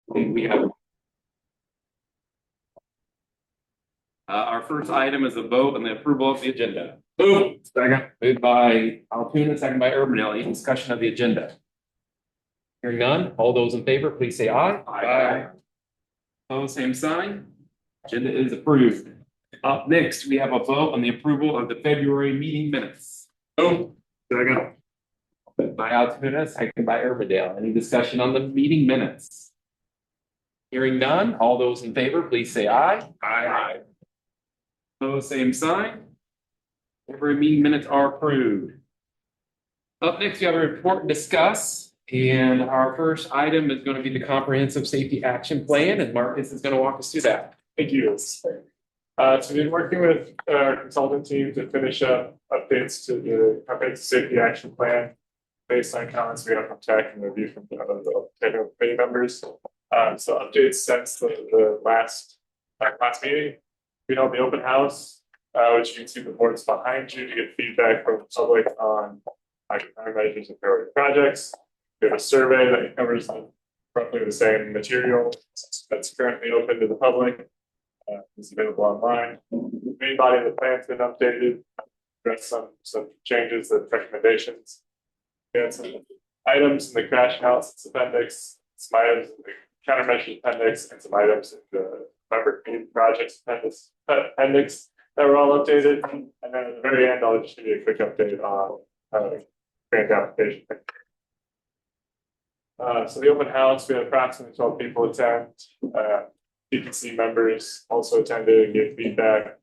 We have our first item is a vote on the approval of the agenda. Move. Second. Moved by Altoona, second by Urbandale. Any discussion of the agenda? Hearing none. All those in favor, please say aye. Aye. Opposed, same sign. Agenda is approved. Up next, we have a vote on the approval of the February meeting minutes. Move. Second. Moved by Altoona, second by Urbandale. Any discussion on the meeting minutes? Hearing none. All those in favor, please say aye. Aye. Opposed, same sign. February meeting minutes are approved. Up next, we have a report and discuss. And our first item is going to be the comprehensive safety action plan. And Marcus is going to walk us through that. Thank you. So we've been working with our consultant team to finish up updates to the comprehensive safety action plan based on comments we have from tech and review from the technical committee members. So updates since the last meeting. We held the open house, which you can see the boards behind you to get feedback from the public on countermeasures and priority projects. We have a survey that covers roughly the same material that's currently open to the public. It's available online. The main body of the plan has been updated, address some changes and recommendations. We had some items in the crash analysis appendix, some items in the countermeasures appendix, and some items in the member community projects appendix that were all updated. And then at the very end, I'll just give you a quick update on grant application. So the open house, we had approximately 12 people attend. DPC members also attended and gave feedback.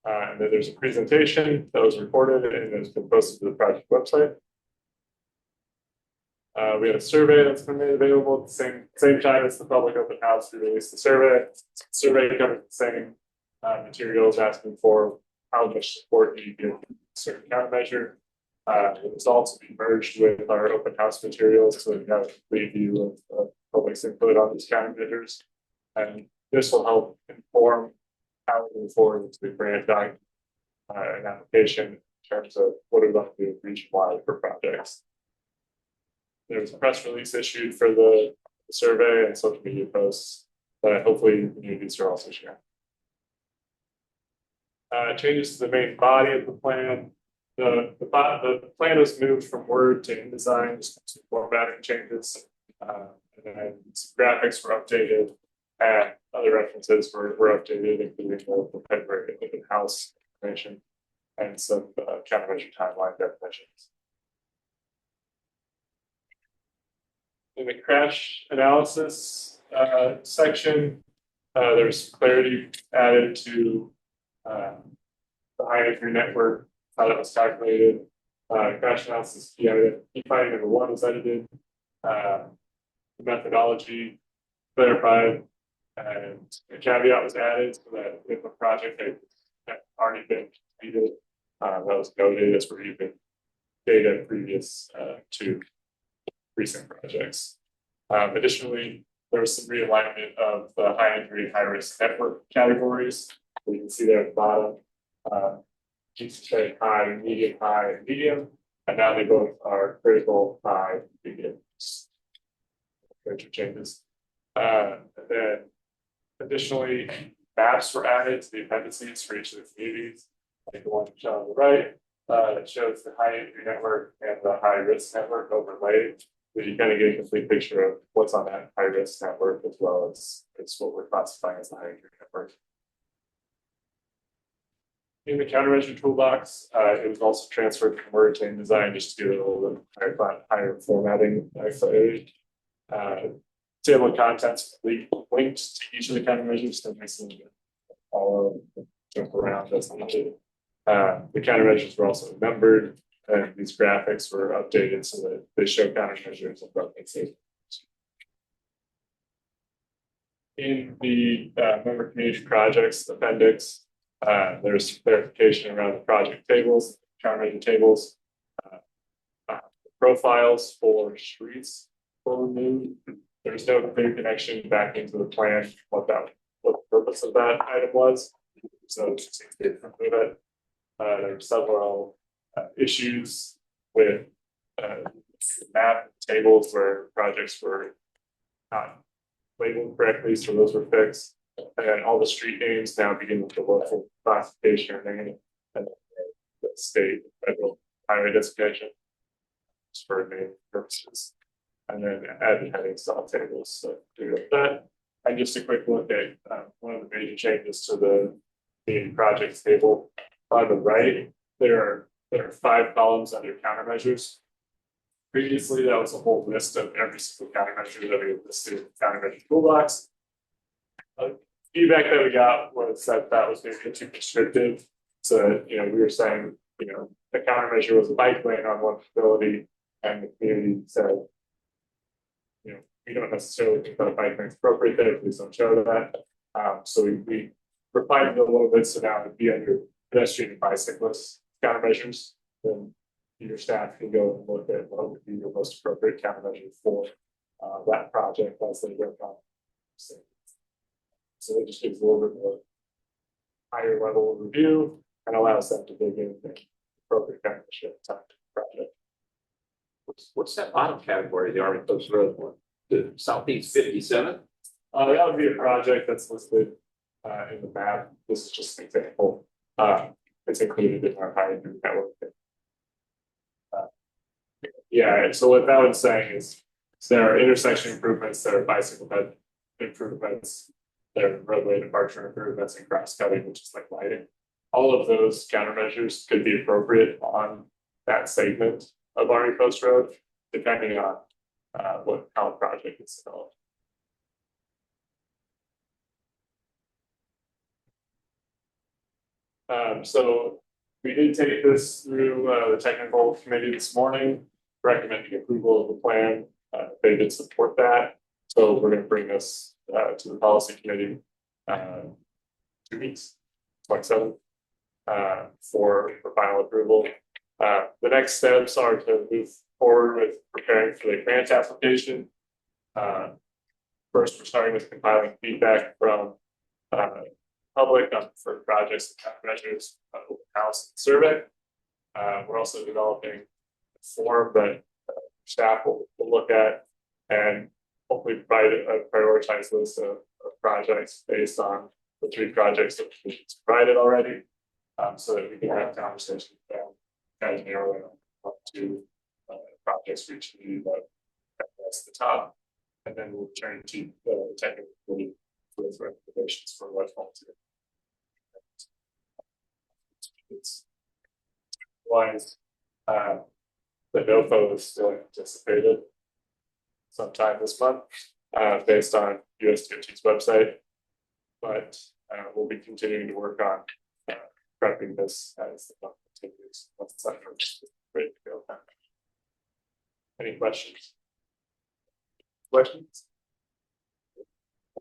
And then there's a presentation that was recorded and has been posted to the project website. We had a survey that's been made available at the same time as the public open house. We released the survey. The survey covers the same materials, asking for how much support you give a certain countermeasure. The results will be merged with our open house materials, so we have a complete view of public's input on these countermeasures. And this will help inform how we move forward with the grant document and application in terms of what we want to do region-wide for projects. There was a press release issued for the survey and social media posts that hopefully the communities are also sharing. Changes to the main body of the plan. The plan was moved from Word to InDesign, some formatting changes, and then some graphics were updated, and other references were updated, including the February open house information and some countermeasure timeline definitions. In the crash analysis section, there's clarity added to the high entry network, how that was calculated. Crash analysis key finding number 1 was edited. The methodology clarified, and a caveat was added so that if a project had already been completed, that was noted as reviewing data previous to recent projects. Additionally, there was some realignment of the high entry, high risk network categories. You can see there at the bottom. Say high, and medium, and now they both are critical, high, medium. Major changes. And then additionally, maps were added to the appendices for each of the communities, like the one shown on the right, that shows the high entry network and the high risk network overlaid. So you kind of get a complete picture of what's on that high risk network as well as what we're classifying as the high entry network. In the countermeasure toolbox, it was also transferred from Word to InDesign just to give it a little bit higher formatting clarity. Table of contents linked to each of the countermeasures, so it makes them follow, jump around as needed. The countermeasures were also numbered, and these graphics were updated so that they show countermeasures and references. In the member community projects appendix, there's clarification around the project tables, countermeasure tables, profiles for streets were removed. There's no clear connection back into the plan what the purpose of that item was. So it just seems to remove it. There were several issues with map tables where projects were not labeled correctly, so those were fixed. And all the street names now begin with the local classification or name and the state, federal highway designation just for name purposes. And then add headings to all tables. So do that. And just a quick look at one of the major changes to the community projects table. On the right, there are 5 columns under countermeasures. Previously, that was a whole list of every single countermeasure that we listed in the countermeasure toolbox. Feedback that we got was that that was maybe too prescriptive. So, we were saying, the countermeasure was a bike lane on one facility, and the community said, we don't necessarily think that a bike lane is appropriate there, please don't show that. So we refined it a little bit, so now it'd be under pedestrian and bicyclist countermeasures. Then your staff can go and look at what would be your most appropriate countermeasure for that project as they work on. So it just gives a little bit more higher level of review and allows them to dig in the appropriate countermeasure at the time to the project. What's that bottom category, the Army Post Road one? The Southeast 57? That would be a project that's listed in the map. This is just an example. It's included in our high network. Yeah, so what that was saying is there are intersection improvements, there are bicycle bed improvements, there are roadway departure improvements and cross cutting, which is like lighting. All of those countermeasures could be appropriate on that segment of Army Post Road, depending on how the project is developed. So we did take this through the technical committee this morning, recommending approval of the plan. They did support that. So we're going to bring this to the policy committee 2 weeks, 27th, for final approval. The next steps are to move forward with preparing for the grant application. First, we're starting with compiling feedback from public for projects and countermeasures, open house and survey. We're also developing a form that staff will look at and hopefully provide a prioritized list of projects based on the 3 projects that we've provided already, so that we can have conversations with them and narrow it up to projects reaching that's the top, and then we'll turn to the technical committee with recommendations for what falls in. It's wise. The NOFO is still anticipated sometime this month, based on USDOT's website, but we'll be continuing to work on prepping this as the month continues. Once that is ready to go. Any questions? Questions?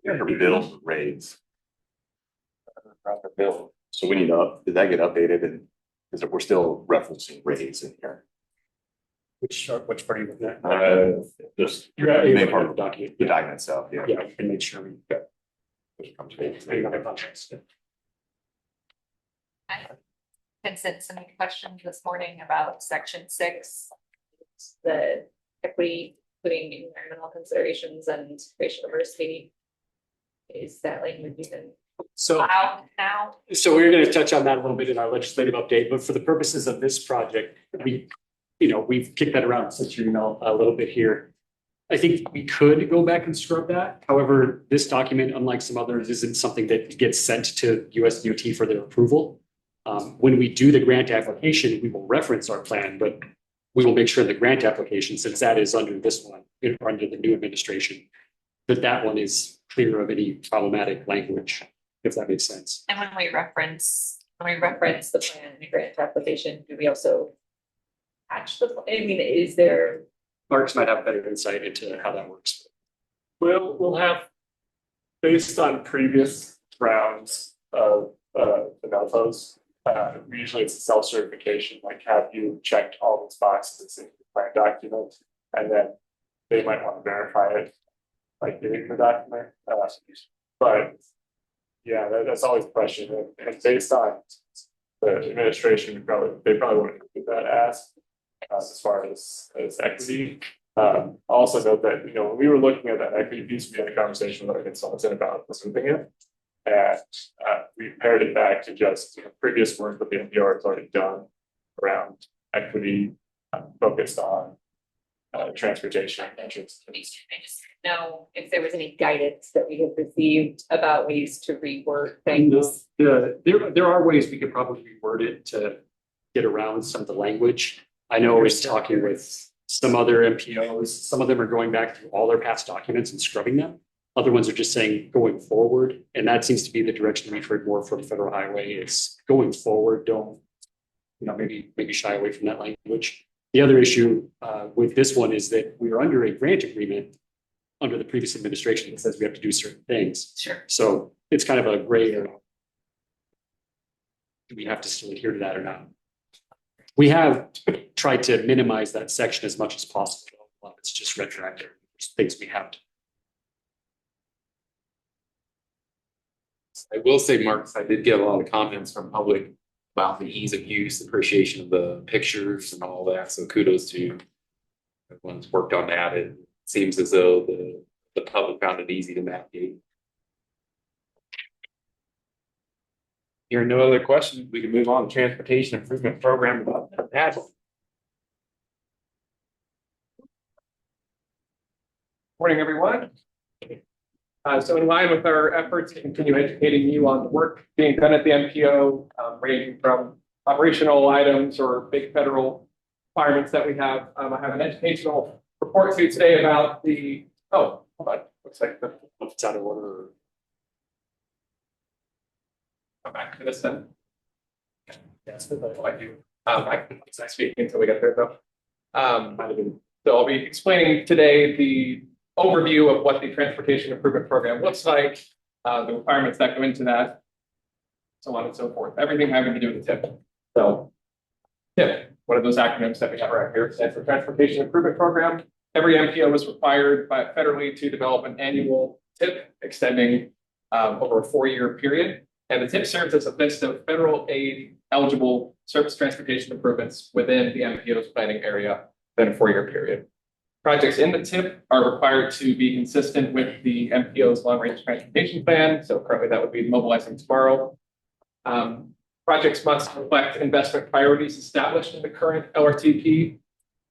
Your bill rates. Proper bill. So we need to, did that get updated, and because we're still referencing rates in here? Which part are you looking at? Just You're at the main part of the document. the document itself, yeah. Yeah, we can make sure we got. I had sent some questions this morning about section 6, the equity, including environmental considerations and racial diversity. Is that language even So, out now? so we're going to touch on that a little bit in our legislative update, but for the purposes of this project, we've kicked that around since your email a little bit here. I think we could go back and scrub that. However, this document, unlike some others, isn't something that gets sent to USDOT for their approval. When we do the grant application, we will reference our plan, but we will make sure the grant application, since that is under this one, or under the new administration, that one is clear of any problematic language, if that makes sense. And when we reference the plan in the grant application, do we also patch the, I mean, is there? Marks might have better insight into how that works. We'll have, based on previous rounds of the NOFOs, usually it's a self-certification, like have you checked all those boxes in the plan document, and then they might want to verify it, like giving the document. But yeah, that's always a question, and based on the administration, they probably wouldn't do that as far as equity. Also note that, when we were looking at that equity piece, we had a conversation with our consultant about moving it. And we paired it back to just previous work that the NPR has already done around equity focused on transportation entrance. I just didn't know if there was any guidance that we had received about ways to reword things. There are ways we could probably reword it to get around some of the language. I know I was talking with some other MPOs, some of them are going back through all their past documents and scrubbing them. Other ones are just saying going forward, and that seems to be the direction we've heard more from Federal Highway. It's going forward, don't, maybe shy away from that language. The other issue with this one is that we are under a grant agreement under the previous administration that says we have to do certain things. Sure. So it's kind of a gray area. Do we have to still adhere to that or not? We have tried to minimize that section as much as possible. It's just retroactive. There's things we have to. I will say, Marcus, I did get a lot of comments from public about the ease of use, appreciation of the pictures and all that. So kudos to everyone who's worked on that. It seems as though the public found it easy to navigate. Hearing no other questions, we can move on to transportation improvement program about that. Morning, everyone. So in line with our efforts to continue educating you on the work being done at the MPO, ranging from operational items or big federal requirements that we have, I have an educational report to you today about the, hold on, looks like It's out of order. come back to this then. Yes, that's what I do. I can speak until we get there though. So I'll be explaining today the overview of what the transportation improvement program looks like, the requirements that go into that, so on and so forth. Everything having to do with the TIP. So TIP, one of those acronyms that we have right here, stands for Transportation Improvement Program. Every MPO is required by federally to develop an annual TIP extending over a 4-year period. And the TIP serves as a list of federal aid eligible surface transportation improvements within the MPO's planning area within a 4-year period. Projects in the TIP are required to be consistent with the MPO's long-range transportation plan. So currently that would be mobilizing tomorrow. Projects must reflect investment priorities established in the current LRTP.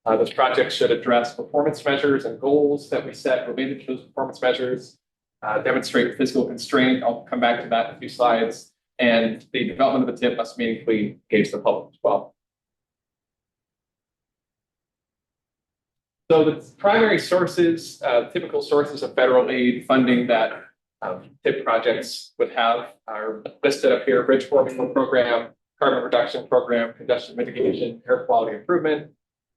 Those projects should address performance measures and goals that we set related to those performance measures, demonstrate physical constraint. I'll come back to that in a few slides. And the development of the TIP must meaningfully engage the public as well. So the primary sources, typical sources of federal aid funding that TIP projects would have are listed up here: bridge formula program, carbon reduction program, congestion mitigation, air quality improvement,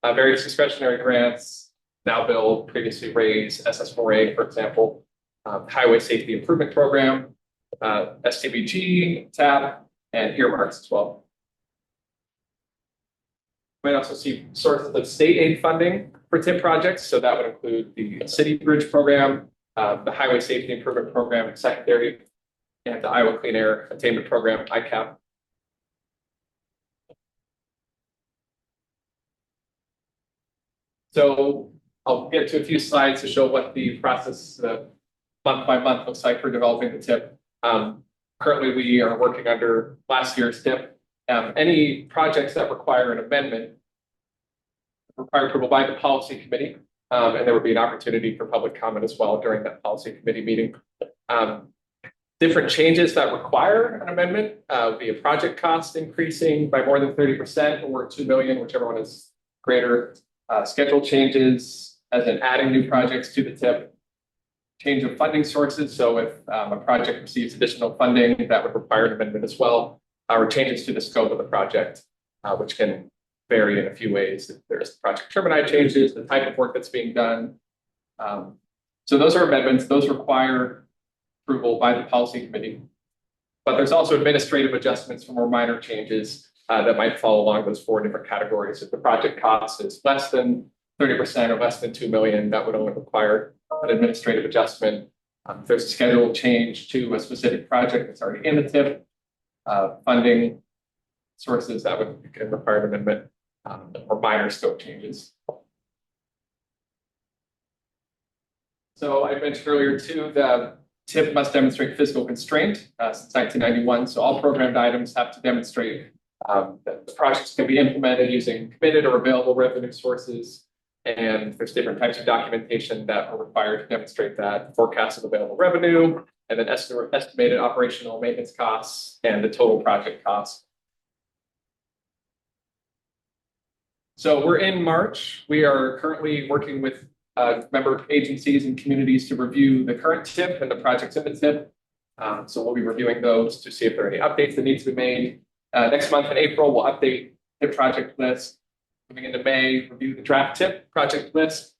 various discretionary grants, now build, previously raised, SS4A, for example, highway safety improvement program, STBG, TAP, and earmarks as well. You might also see sources of state aid funding for TIP projects. So that would include the city bridge program, the highway safety improvement program, secondary, and the Iowa Clean Air Attainment Program, ICAP. So I'll get to a few slides to show what the process month by month looks like for developing the TIP. Currently, we are working under last year's TIP. Any projects that require an amendment require approval by the policy committee, and there would be an opportunity for public comment as well during that policy committee meeting. Different changes that require an amendment would be a project cost increasing by more than 30% or 2 million, whichever one is greater. Schedule changes, as in adding new projects to the TIP. Change of funding sources. So if a project receives additional funding, that would require an amendment as well, or changes to the scope of the project, which can vary in a few ways. If there's project termini changes, the type of work that's being done. So those are amendments. Those require approval by the policy committee. But there's also administrative adjustments for more minor changes that might fall along those 4 different categories. If the project cost is less than 30% or less than 2 million, that would only require an administrative adjustment. If there's a schedule change to a specific project that's already in the TIP, funding sources that would require an amendment, or minor scope changes. So I mentioned earlier too, the TIP must demonstrate physical constraint since 1991. So all programmed items have to demonstrate that the projects can be implemented using committed or available revenue sources. And there's different types of documentation that are required to demonstrate that: forecast of available revenue, and then estimated operational maintenance costs and the total project costs. So we're in March. We are currently working with member agencies and communities to review the current TIP and the projects in the TIP. So we'll be reviewing those to see if there are any updates that need to be made. Next month in April, we'll update the project list. Moving into May, review the draft TIP project list.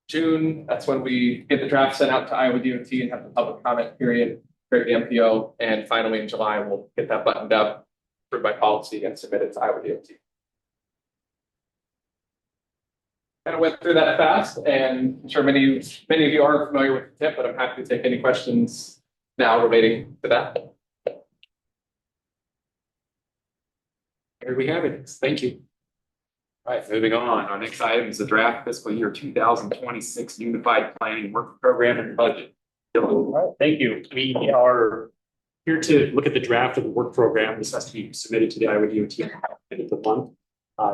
June, that's when we get the draft sent out to Iowa DOT and have the public comment period, create the MPO. And finally, in July, we'll get that buttoned up, approved by policy, and submitted to Iowa DOT. Kind of went through that fast, and I'm sure many of you are familiar with the TIP, but I'm happy to take any questions now relating to that. Here we have it. Thank you. All right, moving on. Our next item is the draft fiscal year 2026 Unified Planning Work Program and Budget. Dylan. Thank you. We are here to look at the draft of the work program. This has to be submitted to the Iowa DOT at the end of the month.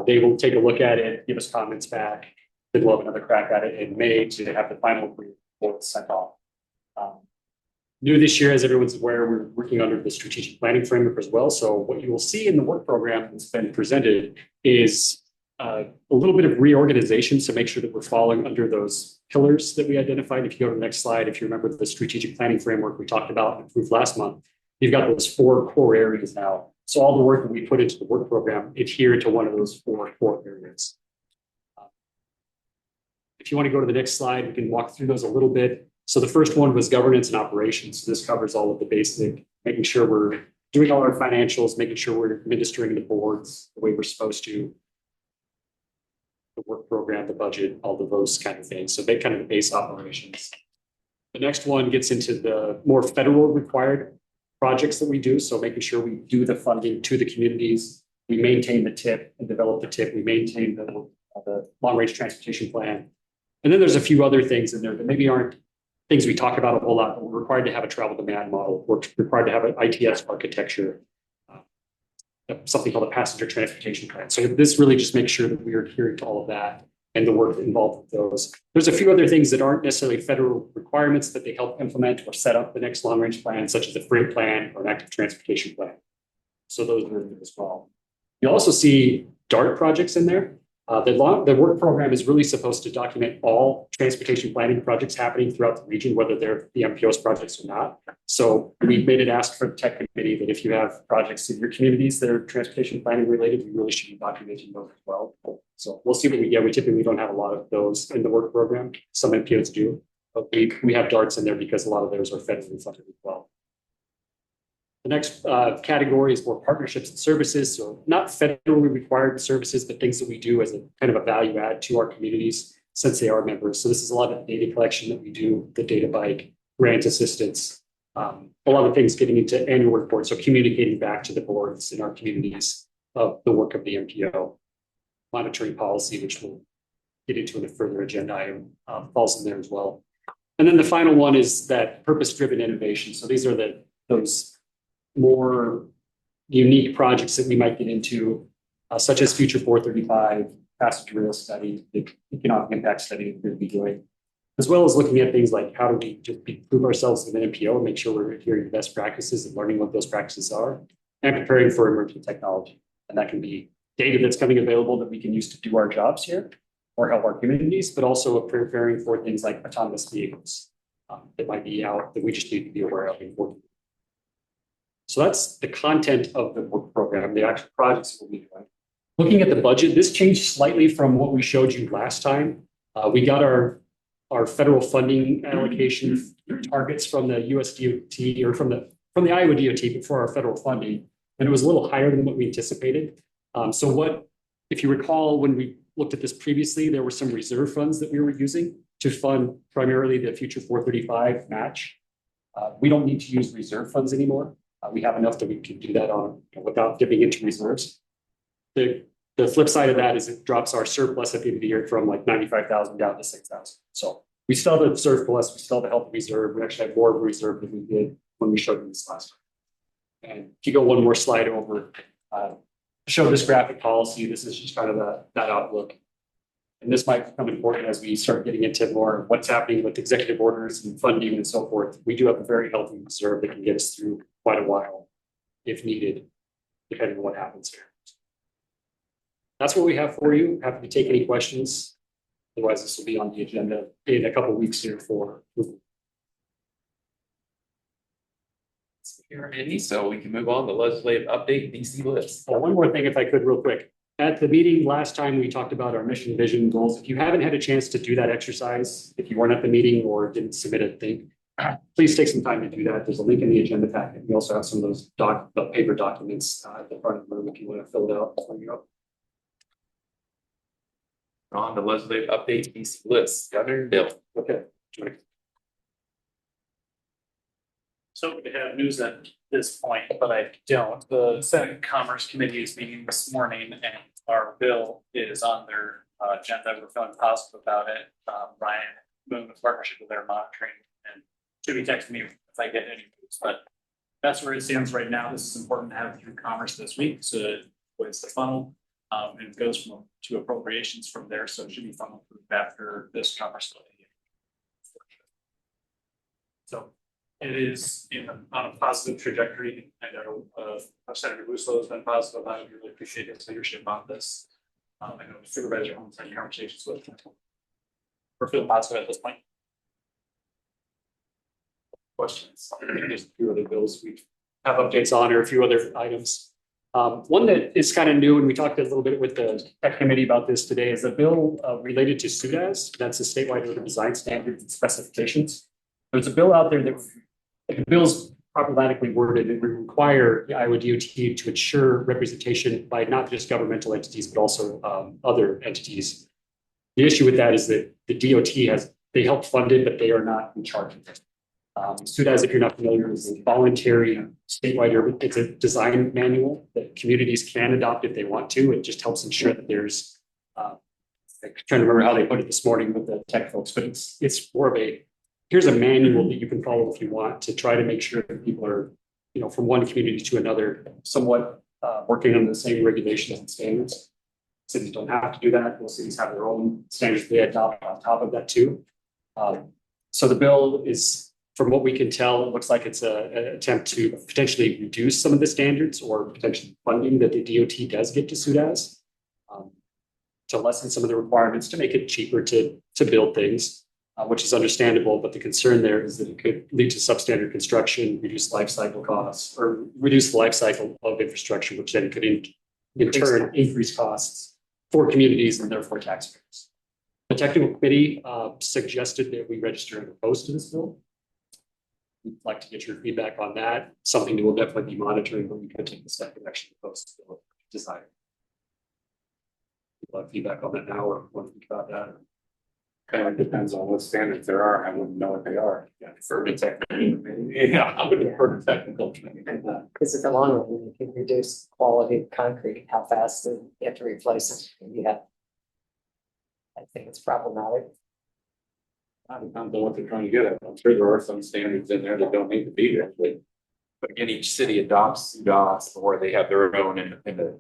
They will take a look at it, give us comments back. Then we'll have another crack at it in May to have the final report sent off. New this year, as everyone's aware, we're working under the strategic planning framework as well. So what you will see in the work program that's been presented is a little bit of reorganization to make sure that we're falling under those pillars that we identified. If you go to the next slide, if you remember the strategic planning framework we talked about and approved last month, you've got those 4 core areas now. So all the work that we put into the work program adhere to one of those 4 core areas. If you want to go to the next slide, we can walk through those a little bit. So the first one was governance and operations. So this covers all of the basic, making sure we're doing all our financials, making sure we're administering the boards the way we're supposed to, the work program, the budget, all of those kind of things. So they kind of the base operations. The next one gets into the more federal required projects that we do. So making sure we do the funding to the communities, we maintain the TIP and develop the TIP, we maintain the long range transportation plan. And then there's a few other things in there that maybe aren't things we talk about a whole lot, but we're required to have a travel demand model. We're required to have an ITS architecture, something called a passenger transportation plan. So this really just makes sure that we are adhering to all of that and the work involved with those. There's a few other things that aren't necessarily federal requirements that they help implement or set up the next long range plan, such as a freight plan or an active transportation plan. So those are in there as well. You also see DART projects in there. The work program is really supposed to document all transportation planning projects happening throughout the region, whether they're the MPO's projects or not. So we've made it ask for the tech committee that if you have projects in your communities that are transportation planning related, we really should be documenting those as well. So we'll see what we get. We typically don't have a lot of those in the work program. Some MPOs do, but we have DARTs in there because a lot of those are federally funded as well. The next category is more partnerships and services. So not federally required services, but things that we do as a kind of a value add to our communities since they are members. So this is a lot of data collection that we do, the data bike, grant assistance, a lot of things getting into annual reports. So communicating back to the boards in our communities of the work of the MPO, monitoring policy, which we'll get into in a further agenda item, falls in there as well. And then the final one is that purpose-driven innovation. So these are those more unique projects that we might get into, such as Future 435, passenger rail study, the economic impact study that we'll be doing, as well as looking at things like how do we just improve ourselves as an MPO and make sure we're adhering to best practices and learning what those practices are and preparing for emerging technology. And that can be data that's coming available that we can use to do our jobs here or help our communities, but also preparing for things like autonomous vehicles that might be out that we just need to be aware of and working. So that's the content of the work program, the actual projects we'll be doing. Looking at the budget, this changed slightly from what we showed you last time. We got our federal funding allocation targets from the US DOT or from the Iowa DOT before our federal funding, and it was a little higher than what we anticipated. If you recall, when we looked at this previously, there were some reserve funds that we were using to fund primarily the Future 435 match. We don't need to use reserve funds anymore. We have enough that we can do that on without dipping into reserves. The flip side of that is it drops our surplus at the end of the year from like 95,000 down to 6,000. So We still have the surplus, we still have the health reserve, we actually have more of a reserve than we did when we showed you this last time. And if you go one more slide over, show this graphic policy, this is just kind of that outlook. And this might become important as we start getting into more of what's happening with executive orders and funding and so forth. We do have a very healthy reserve that can get us through quite a while if needed, depending on what happens here. That's what we have for you. Happy to take any questions. Otherwise, this will be on the agenda in a couple of weeks here for. Here, Andy, so we can move on to legislative update DC list. One more thing, if I could, real quick. At the meeting last time, we talked about our mission, vision, goals. If you haven't had a chance to do that exercise, if you weren't at the meeting or didn't submit a thing, please take some time to do that. There's a link in the agenda packet. We also have some of those the paper documents at the front of the room if you want to fill it out before you go. On the legislative update DC list, Governor Bill. Okay. So to have news at this point, but I don't. The Senate Commerce Committee is meeting this morning and our bill is on their agenda. We're feeling positive about it. Ryan Moon, with partnership with their monitoring, and should be texting me if I get any news, but that's where it stands right now. This is important to have through Commerce this week. So it's the funnel. And it goes to appropriations from there. So it should be funneled through after this Commerce. So it is on a positive trajectory. I know Senator Russo has been positive. I really appreciate his leadership on this. I know Supervisor Holmes had conversations with him. We're feeling positive at this point. Questions? There's a few other bills we have updates on, or a few other items. One that is kind of new, and we talked a little bit with the tech committee about this today, is a bill related to SUDAS. That's a statewide urban design standards and specifications. There's a bill out there that the bill's problematically worded. It would require the Iowa DOT to ensure representation by not just governmental entities, but also other entities. The issue with that is that the DOT they help fund it, but they are not in charge of it. SUDAS, if you're not familiar, is a voluntary statewide urban. It's a design manual that communities can adopt if they want to. It just helps ensure that there's. I'm trying to remember how they put it this morning with the tech folks, but it's more of here's a manual that you can follow if you want to try to make sure that people are, from one community to another, somewhat working on the same regulations and standards. Cities don't have to do that. Most cities have their own standards they adopt on top of that too. So the bill is. From what we can tell, it looks like it's an attempt to potentially reduce some of the standards or potentially funding that the DOT does get to SUDAS to lessen some of the requirements to make it cheaper to build things, which is understandable. But the concern there is that it could lead to substandard construction, reduce life cycle costs, or reduce the life cycle of infrastructure, which then could in turn increase costs for communities and therefore taxpayers. The technical committee suggested that we register and oppose to this bill. We'd like to get your feedback on that. Something that we'll definitely be monitoring, but we could take the step and actually post the desire. People have feedback on that now, or what do you think about that? Kind of depends on what standards there are. I wouldn't know what they are. Yeah, for the technical. Yeah, I would defer to technical. Because in the long run, you can reduce quality of concrete, how fast you have to replace it. I think it's problematic. Depends on what they're trying to get at. I'm sure there are some standards in there that don't need to be there. But again, each city adopts SUDAS or they have their own independent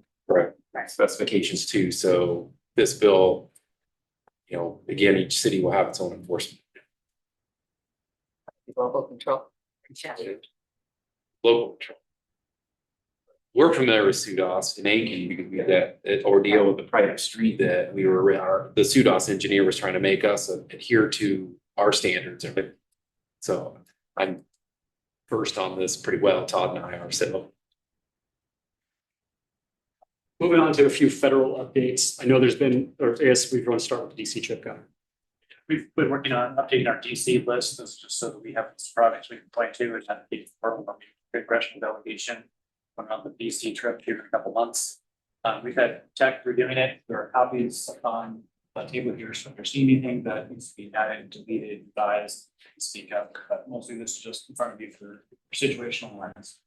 specifications too. So this bill, again, each city will have its own enforcement. Global control. Local control. We're familiar with SUDAS in Aiken because we had that ordeal with the private street that the SUDAS engineer was trying to make us adhere to our standards. So I'm versed on this pretty well. Todd and I are. So moving on to a few federal updates. I know there's been, or I guess we want to start with the DC trip, Gunner. We've been working on updating our DC list. This is just so that we have this projects we can point to and have a congressional delegation going on the DC trip here in a couple months. We've had tech reviewing it. There are copies on the table here. So if there's anything that needs to be added, deleted, revised, speak up. But mostly this is just in front of you for situational awareness.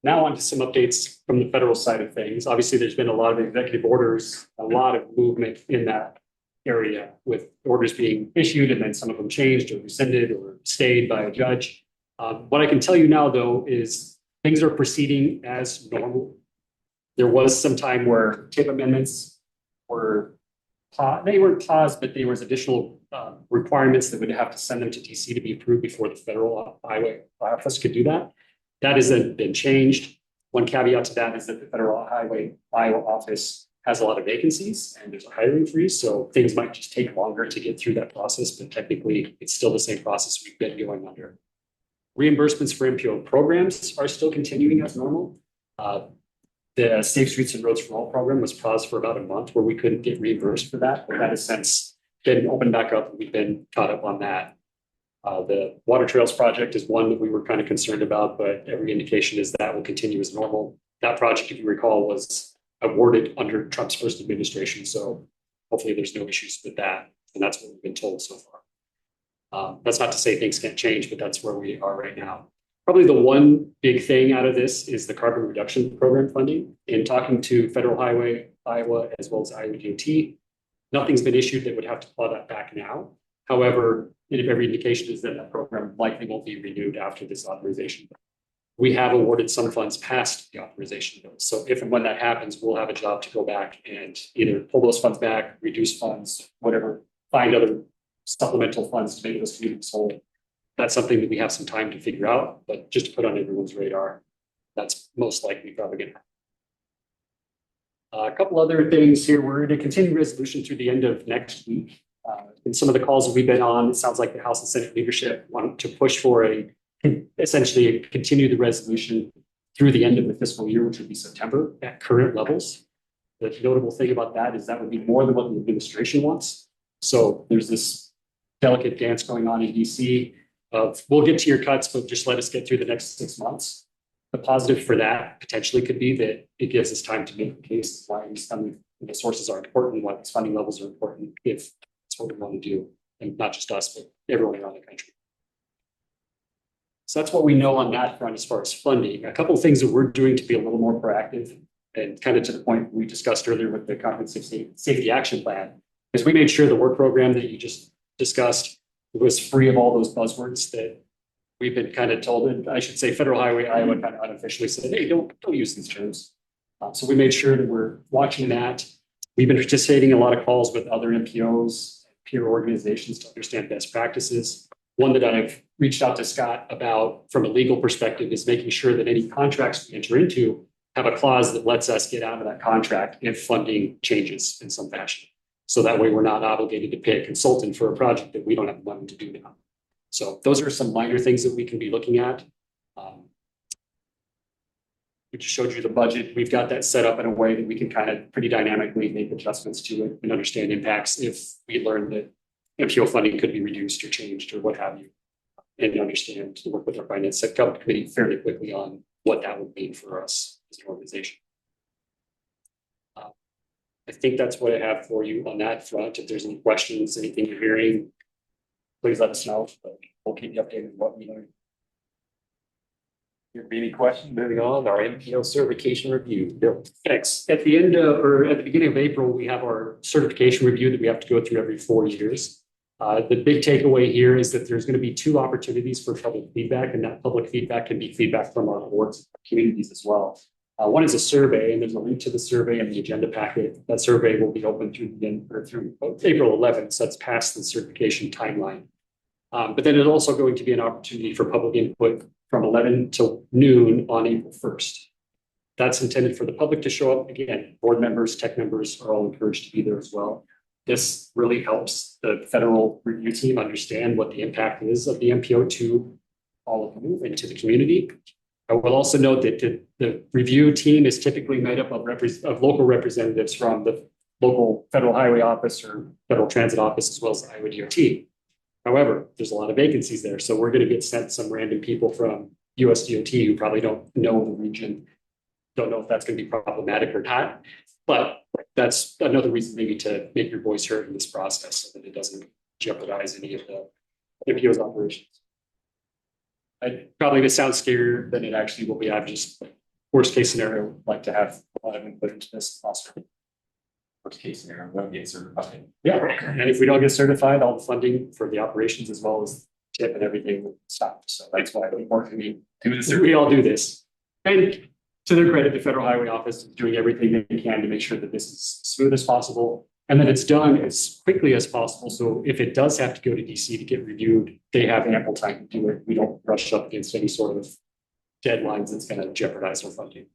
Now on to some updates from the federal side of things. Obviously, there's been a lot of executive orders, a lot of movement in that area with orders being issued and then some of them changed or rescinded or stayed by a judge. What I can tell you now, though, is things are proceeding as normal. There was some time where tip amendments were they weren't paused, but there was additional requirements that would have to send them to DC to be approved before the federal highway office could do that. That has been changed. One caveat to that is that the federal highway Iowa office has a lot of vacancies and there's a hiring freeze, so things might just take longer to get through that process, but technically it's still the same process we've been going under. Reimbursements for MPO programs are still continuing as normal. The Safe Streets and Roads for All program was paused for about a month where we couldn't get reimbursed for that, but that has since been opened back up and we've been caught up on that. The Water Trails project is one that we were kind of concerned about, but every indication is that will continue as normal. That project, if you recall, was awarded under Trump's first administration, so hopefully there's no issues with that, and that's what we've been told so far. That's not to say things can't change, but that's where we are right now. Probably the one big thing out of this is the carbon reduction program funding. In talking to Federal Highway Iowa as well as Iowa DOT, nothing's been issued that would have to claw that back now. However, if every indication is that that program likely won't be renewed after this authorization. We have awarded some funds past the authorization bill. So if and when that happens, we'll have a job to go back and either pull those funds back, reduce funds, whatever, find other supplemental funds to make those communities whole. That's something that we have some time to figure out, but just to put on everyone's radar, that's most likely probably going to happen. A couple other things here. We're going to continue resolution through the end of next week. In some of the calls that we've been on, it sounds like the House and Senate leadership want to push for essentially continue the resolution through the end of the fiscal year, which would be September at current levels. The notable thing about that is that would be more than what the administration wants. So there's this delicate dance going on in DC of we'll get to your cuts, but just let us get through the next 6 months. The positive for that potentially could be that it gives us time to make the case why these funding sources are important, why these funding levels are important, if that's what we want to do, and not just us, but everyone around the country. So that's what we know on that front as far as funding. A couple of things that we're doing to be a little more proactive, and kind of to the point we discussed earlier with the Comprehensive Safety Action Plan, is we made sure the work program that you just discussed was free of all those buzzwords that we've been kind of told. And I should say Federal Highway Iowa kind of unofficially said, hey, don't use these terms. So we made sure that we're watching that. We've been participating in a lot of calls with other MPOs, peer organizations to understand best practices. One that I've reached out to Scott about from a legal perspective is making sure that any contracts we enter into have a clause that lets us get out of that contract if funding changes in some fashion. So that way we're not obligated to pay a consultant for a project that we don't have the money to do now. So those are some minor things that we can be looking at. We just showed you the budget. We've got that set up in a way that we can kind of pretty dynamically make adjustments to it and understand impacts if we learn that MPO funding could be reduced or changed or what have you, and understand to work with our finance committee fairly quickly on what that would mean for us as an organization. I think that's what I have for you on that front. If there's any questions, anything you're hearing, please let us know. But we'll keep you updated on what we learn. There be any questions? Moving on, our MPO certification review. Bill. Thanks. At the end of, or at the beginning of April, we have our certification review that we have to go through every 4 years. The big takeaway here is that there's going to be 2 opportunities for public feedback, and that public feedback can be feedback from our boards and communities as well. One is a survey, and there's a link to the survey in the agenda packet. That survey will be open through April 11th, so that's past the certification timeline. But then it's also going to be an opportunity for public input from 11 till noon on April 1st. That's intended for the public to show up. Again, board members, tech members are all encouraged to be there as well. This really helps the federal review team understand what the impact is of the MPO to all of you and to the community. I will also note that the review team is typically made up of local representatives from the local federal highway office or federal transit office, as well as the Iowa DOT. However, there's a lot of vacancies there. So we're going to get sent some random people from US DOT who probably don't know the region, don't know if that's going to be problematic or not. But that's another reason maybe to make your voice heard in this process so that it doesn't jeopardize any of the MPO's operations. Probably this sounds scarier than it actually will be. I've just, worst case scenario, like to have a lot of input into this possible. Worst case scenario, we'll get certified. Yeah, and if we don't get certified, all the funding for the operations as well as tip and everything will stop. So that's why we work, we all do this. And to their credit, the Federal Highway Office is doing everything they can to make sure that this is smooth as possible. And that it's done as quickly as possible. So if it does have to go to DC to get reviewed, they have ample time to do it. We don't rush up against any sort of deadlines that's going to jeopardize our funding.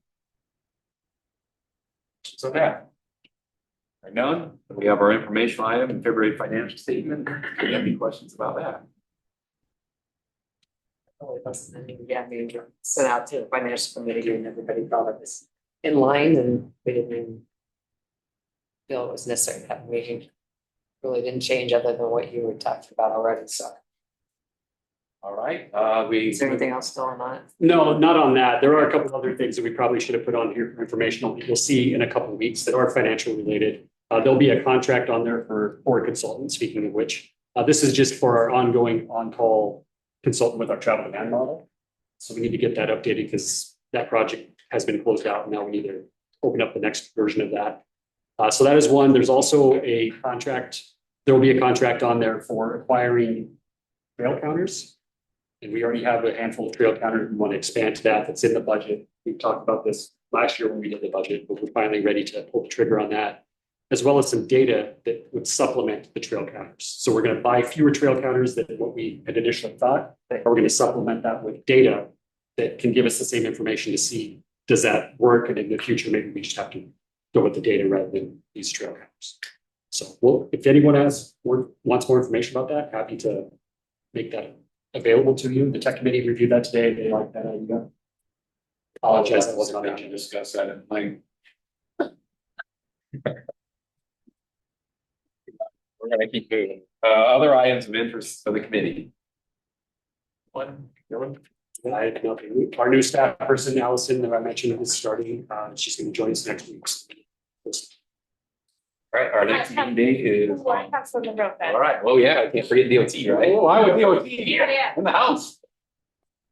So that. Right, none, we have our informational item and February financial statement. Do you have any questions about that? Yeah, I mean, sent out to the financial committee and everybody thought it was in line and we didn't even feel it was necessary to have a meeting. Really didn't change other than what you were talking about already, so. All right, we. Is there anything else still on that? No, not on that. There are a couple other things that we probably should have put on here for informational that you'll see in a couple of weeks that are financial related. There'll be a contract on there for a consultant, speaking of which. This is just for our ongoing on-call consultant with our travel demand model. So we need to get that updated because that project has been closed out and now we need to open up the next version of that. So that is one. There's also a contract. There will be a contract on there for acquiring trail counters. And we already have a handful of trail counters. We want to expand to that. That's in the budget. We talked about this last year when we did the budget, but we're finally ready to pull the trigger on that, as well as some data that would supplement the trail counters. So we're going to buy fewer trail counters than what we had initially thought, or we're going to supplement that with data that can give us the same information to see, does that work? And in the future, maybe we just have to go with the data rather than these trail counters. So well, if anyone wants more information about that, happy to make that available to you. The tech committee reviewed that today. They like that idea. Apologize, that wasn't on the agenda. Discuss that at length. We're gonna keep moving. Other items of interest for the committee. One. I have nothing. Our new staff person, Allison, that I mentioned is starting. She's going to join us next week. All right, our next meeting date is. Oh, I have something real fast. All right, well, yeah, I can't forget DOT, right? Oh, I would DOT Yeah. in the house.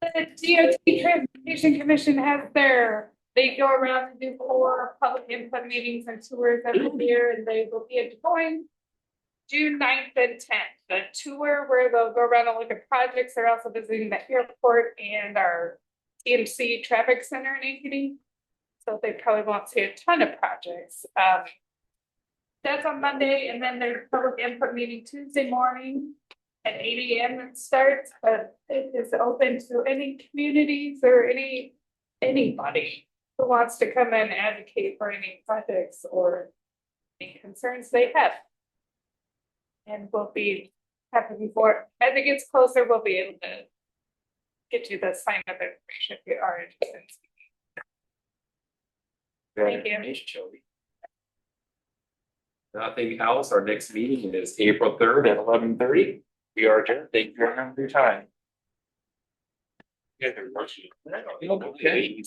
The DOT Transportation Commission has they go around and do 4 public input meetings and tours every year, and they will be at Moines June 9th and 10th. The tour where they'll go around and look at projects. They're also visiting the airport and our TMC traffic center in Ankeny. So they probably won't see a ton of projects. That's on Monday, and then there's public input meeting Tuesday morning at 8 a.m. it starts, but it is open to any communities or anybody who wants to come and advocate for any projects or any concerns they have. And we'll be happy before, as it gets closer, we'll be able to get you the sign up information if you are interested. Thank you. Nothing else. Our next meeting is April 3rd at 11:30. We are adjourned. Thank you very much for your time. Yeah, they're rushing. Okay.